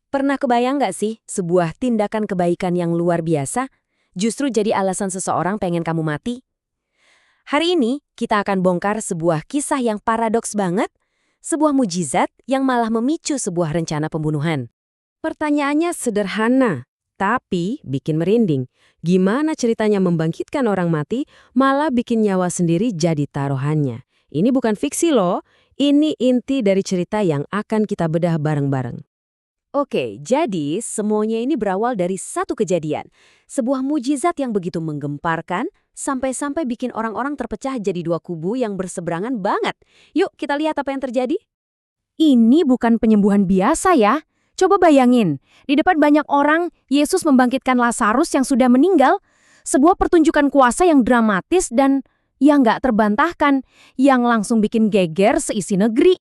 Pernah kebayang nggak sih sebuah tindakan kebaikan yang luar biasa justru jadi alasan seseorang pengen kamu mati? Hari ini kita akan bongkar sebuah kisah yang paradoks banget, sebuah mujizat yang malah memicu sebuah rencana pembunuhan. Pertanyaannya sederhana, tapi bikin merinding. Gimana ceritanya membangkitkan orang mati malah bikin nyawa sendiri jadi taruhannya? Ini bukan fiksi loh, ini inti dari cerita yang akan kita bedah bareng-bareng. Oke, jadi semuanya ini berawal dari satu kejadian. Sebuah mujizat yang begitu menggemparkan, sampai-sampai bikin orang-orang terpecah jadi dua kubu yang berseberangan banget. Yuk kita lihat apa yang terjadi. Ini bukan penyembuhan biasa ya. Coba bayangin, di depan banyak orang, Yesus membangkitkan Lazarus yang sudah meninggal. Sebuah pertunjukan kuasa yang dramatis dan yang nggak terbantahkan, yang langsung bikin geger seisi negeri.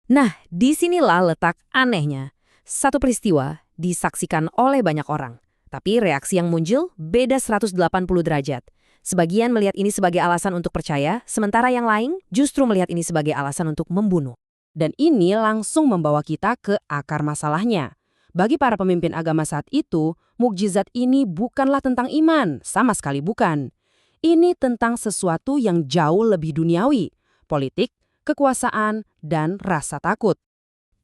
Nah, disinilah letak anehnya. Satu peristiwa disaksikan oleh banyak orang, tapi reaksi yang muncul beda 180 derajat. Sebagian melihat ini sebagai alasan untuk percaya, sementara yang lain justru melihat ini sebagai alasan untuk membunuh. Dan ini langsung membawa kita ke akar masalahnya. Bagi para pemimpin agama saat itu, mukjizat ini bukanlah tentang iman, sama sekali bukan. Ini tentang sesuatu yang jauh lebih duniawi, politik, kekuasaan, dan rasa takut.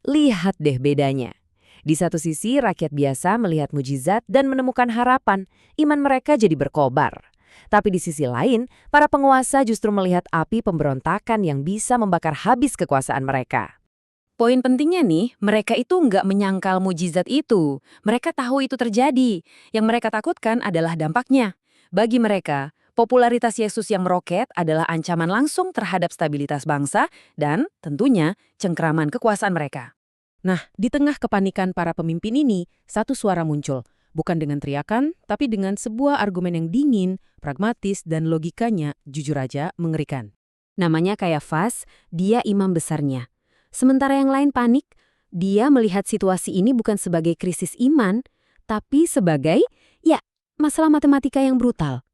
Lihat deh bedanya. Di satu sisi, rakyat biasa melihat mujizat dan menemukan harapan, iman mereka jadi berkobar. Tapi di sisi lain, para penguasa justru melihat api pemberontakan yang bisa membakar habis kekuasaan mereka. Poin pentingnya nih, mereka itu nggak menyangkal mujizat itu. Mereka tahu itu terjadi. Yang mereka takutkan adalah dampaknya. Bagi mereka, popularitas Yesus yang meroket adalah ancaman langsung terhadap stabilitas bangsa dan, tentunya, cengkraman kekuasaan mereka. Nah, di tengah kepanikan para pemimpin ini, satu suara muncul. Bukan dengan teriakan, tapi dengan sebuah argumen yang dingin, pragmatis, dan logikanya, jujur aja, mengerikan. Namanya Kayafas, dia imam besarnya. Sementara yang lain panik, dia melihat situasi ini bukan sebagai krisis iman, tapi sebagai, masalah matematika yang brutal.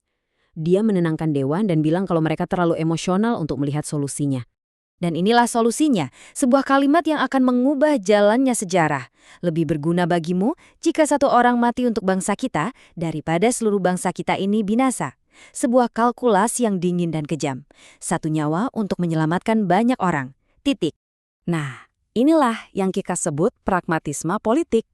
Dia menenangkan dewan dan bilang kalau mereka terlalu emosional untuk melihat solusinya. Dan inilah solusinya, sebuah kalimat yang akan mengubah jalannya sejarah. Lebih berguna bagimu jika satu orang mati untuk bangsa kita daripada seluruh bangsa kita ini binasa. Sebuah kalkulasi yang dingin dan kejam. Satu nyawa untuk menyelamatkan banyak orang. Titik. Nah, inilah yang kita sebut pragmatisme politik.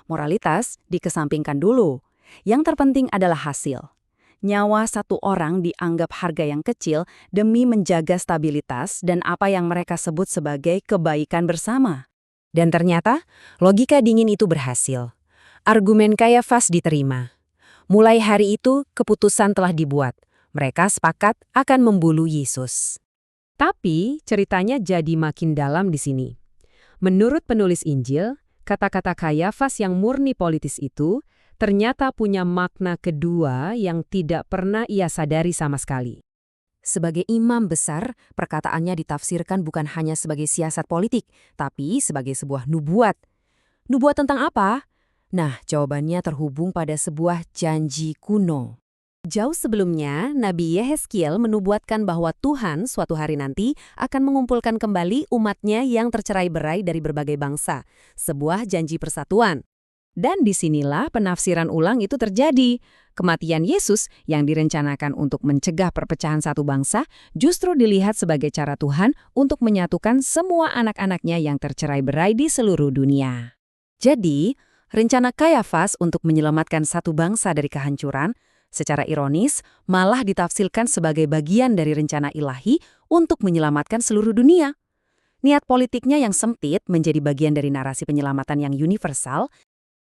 Moralitas dikesampingkan dulu. Yang terpenting adalah hasil. Nyawa satu orang dianggap harga yang kecil demi menjaga stabilitas dan apa yang mereka sebut sebagai kebaikan bersama. Dan ternyata, logika dingin itu berhasil. Argumen Kayafas diterima. Mulai hari itu, keputusan telah dibuat. Mereka sepakat akan membunuh Yesus. Tapi, ceritanya jadi makin dalam di sini. Menurut penulis Injil, kata-kata Kayafas yang murni politis itu ternyata punya makna kedua yang tidak pernah ia sadari sama sekali. Sebagai imam besar, perkataannya ditafsirkan bukan hanya sebagai siasat politik, tapi sebagai sebuah nubuat. Nubuat tentang apa? Nah, jawabannya terhubung pada sebuah janji kuno. Jauh sebelumnya, Nabi Yehezkiel menubuatkan bahwa Tuhan suatu hari nanti akan mengumpulkan kembali umatnya yang tercerai-berai dari berbagai bangsa. Sebuah janji persatuan. Dan disinilah penafsiran ulang itu terjadi. Kematian Yesus yang direncanakan untuk mencegah perpecahan satu bangsa justru dilihat sebagai cara Tuhan untuk menyatukan semua anak-anaknya yang tercerai-berai di seluruh dunia. Jadi, rencana Kayafas untuk menyelamatkan satu bangsa dari kehancuran, secara ironis malah ditafsirkan sebagai bagian dari rencana ilahi untuk menyelamatkan seluruh dunia. Niat politiknya yang sempit menjadi bagian dari narasi penyelamatan yang universal.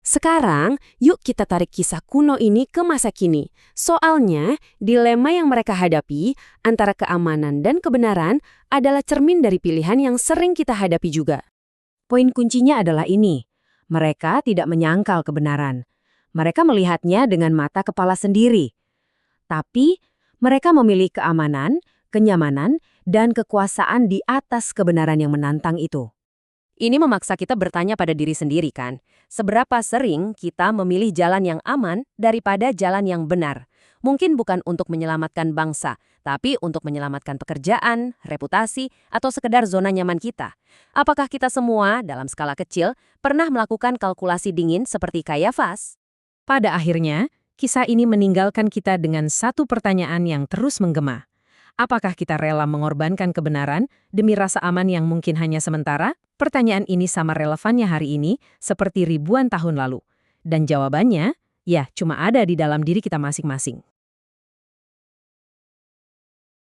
Sekarang, yuk kita tarik kisah kuno ini ke masa kini. Soalnya, dilema yang mereka hadapi antara keamanan dan kebenaran adalah cermin dari pilihan yang sering kita hadapi juga. Poin kuncinya adalah ini. Mereka tidak menyangkal kebenaran. Mereka melihatnya dengan mata kepala sendiri. Tapi, mereka memilih keamanan, kenyamanan, dan kekuasaan di atas kebenaran yang menantang itu. Ini memaksa kita bertanya pada diri sendiri kan, seberapa sering kita memilih jalan yang aman daripada jalan yang benar. Mungkin bukan untuk menyelamatkan bangsa, tapi untuk menyelamatkan pekerjaan, reputasi, atau sekedar zona nyaman kita. Apakah kita semua, dalam skala kecil, pernah melakukan kalkulasi dingin seperti Kayafas? Pada akhirnya, kisah ini meninggalkan kita dengan satu pertanyaan yang terus menggema. Apakah kita rela mengorbankan kebenaran demi rasa aman yang mungkin hanya sementara? Pertanyaan ini sama relevannya hari ini seperti ribuan tahun lalu. Dan jawabannya, ya cuma ada di dalam diri kita masing-masing.